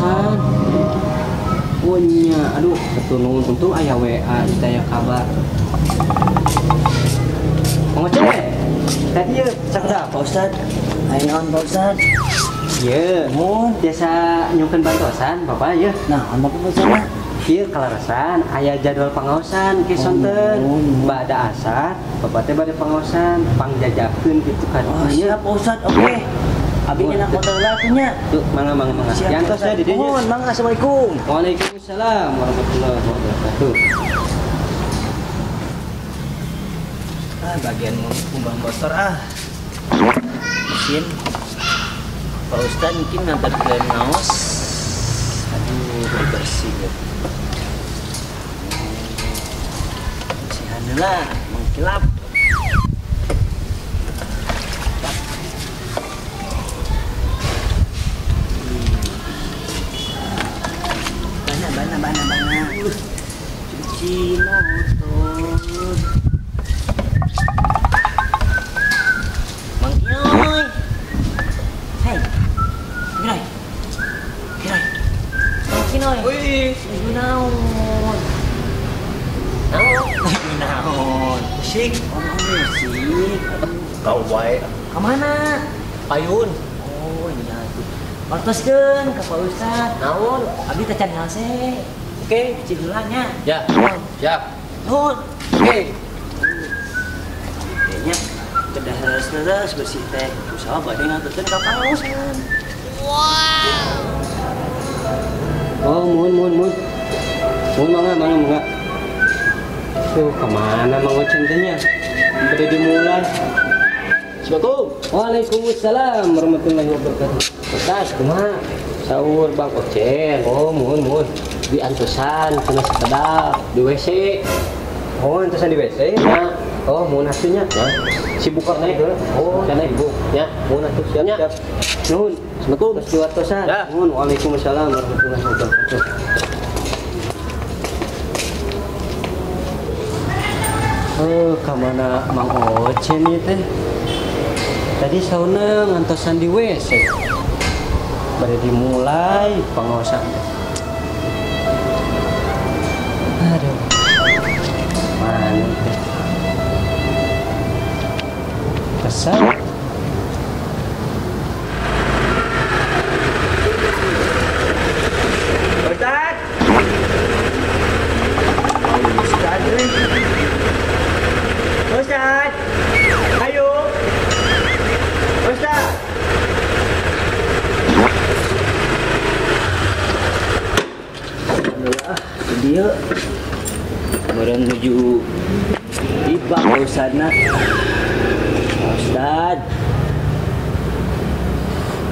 pangaosan. Punya, aduh, ketunun untung aya WA kita ya kabar. Mau cek? Tadi ya, sakda Pak Ustad. Ayo naon Pak Ustad? Iya, biasa nyukeun bantosan Bapak ya. Nah, apa Pak Ustad? Iya, kalarasan aya jadwal pangaosan ke sonten. Bada asar, Bapak teh bade pangaosan, pangjajakeun gitu kan. Oh, siap Pak Ustad. Oke. Abi enak motor lakunya. Tuh, mangga. Yantos ya di dinya. Mohon, mangga. Assalamualaikum. Waalaikumsalam warahmatullahi wabarakatuh. Bagian kumbang motor mesin Pak Ustad mungkin ngantar ke ngaos. Aduh, bersih ya. Bersihan lah, mengkilap. Bana. Cuci motor. Mang Kinoy. Hei. Kinoy. Mang Kinoy. Wih, Naon. Musik. Musik. kau baik. Kemana? Payun. Oh iya tuh. Wartoskeun ka Pak Ustad. Naon? Abi teh can ngase. Oke, cidulanya. Ya, siap. Nuhun. Oke. Kayaknya kedas bersih teh. Usaha bade ngaturkeun ka pangaosan. Oh, mun. Mun mangga. Tuh, kemana Mang Ocen teh nya? Bade dimulai. Assalamualaikum. Waalaikumsalam warahmatullahi wabarakatuh. Ustaz, kumaha? Sahur Bang Ocen. Oh, mun. Di antosan cenah sekedap di WC. Oh, antosan di WC? Ya. Oh, mun atunya. Ya. Sibuk kok naik heula. Oh, cenah ibu. Ya, mun atuh siap. Nuhun. Assalamualaikum. Terus di wartosan. Ya. Nuhun. Waalaikumsalam warahmatullahi wabarakatuh. Oh, kemana Mang Ocen ini teh? Tadi sauna ngantosan di WC. Baru dimulai pengawasan. Aduh. Mana teh? Kesal. Ustad. Ustad. Ayo. Ustad. Alhamdulillah, dia menuju tiba Pak Ustadna. Ustad.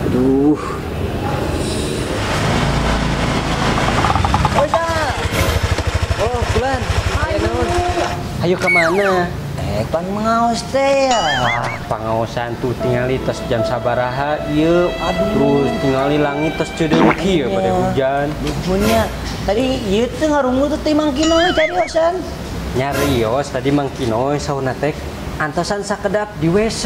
Aduh. Ustad. Oh, Bulan. Ayo kemana? Pan mengaos teh ya. Pengawasan tuh tinggali tos jam sabaraha ieu. Terus tinggali langit tos ceudeuh kieu pada hujan. Punya tadi ieu teh ngarungu teh Mang Kinoy cariosan. Nyarios tadi Mang Kinoy sauna teh antosan sakedap di WC.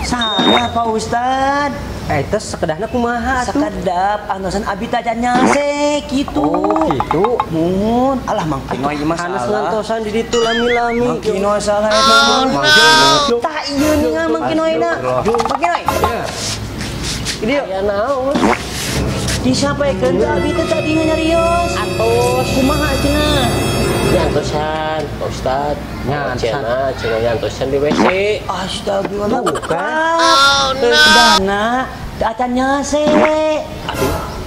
Salah Pak Ustad. Terus sekedahna kumaha atuh? Sakedap antosan abi teh can nyase kitu. Oh, gitu. Mun, alah Mang Kinoy mah Hanes salah. ngantosan di ditu lami-lami. Mang Kinoy salah eta. Mang Kinoy. Tah ieu ningal Mang Kinoyna. Mang Kinoy. Ya. Dia Aya naon? disampaikeun ke abi teh tadi nyarios. Atos. Kumaha cenah? Yantosan, Pak Ustad. Nyantosan. Cina yantosan di WC. Astagfirullah. Bukan. Dana acan nyase.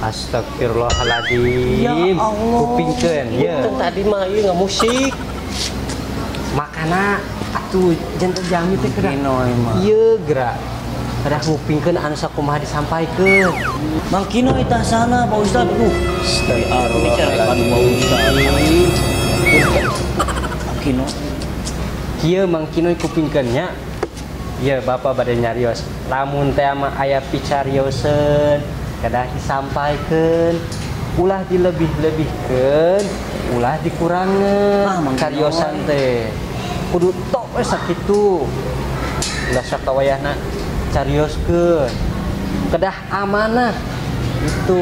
Astagfirullahaladzim. Ya Allah. Kupingkeun ya. Kan tadi mah ieu ngamusik. Makana atuh janten jami teh kedah. Kinoy mah. Ieu gerak. Kedah ngupingkeun anu sakumaha disampaikeun. Mang Kinoy tah sana Pak Ustad. Bicarakan Pak Ustad. Mang Kinoy. Kieu Mang Kinoy kupingkeun nya. Ieu Bapak bade nyarios. Lamun teh mah aya picarioseun, kedah disampaikeun. Ulah dilebih-lebihkeun, ulah dikurangkeun. Mang Cariosan teh kudu tok we sakitu. Ulah sakawayahna carioskeun. Kedah amanah itu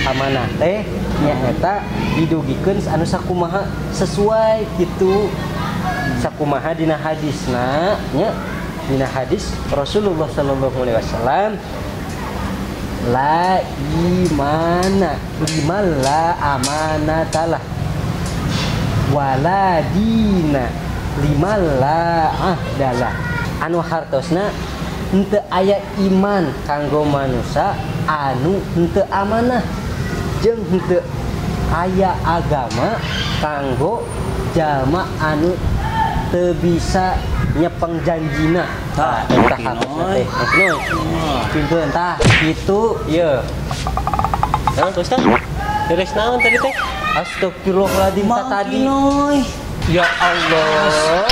amanah teh nyaeta didugikeun anu sakumaha sesuai gitu sakumaha dina hadisna nya dina hadis Rasulullah sallallahu alaihi wasallam la imana liman la amanatalah wala dina liman la ahdalah anu hartosna henteu aya iman kanggo manusia anu henteu amanah jeung henteu aya agama kanggo jalma anu teu bisa nyepeng janjina eta hartosna teh pintu entah kitu ieu Nah, Ustaz. Beres naon tadi teh? astagfirullahaladzim tadi Noy. ya Allah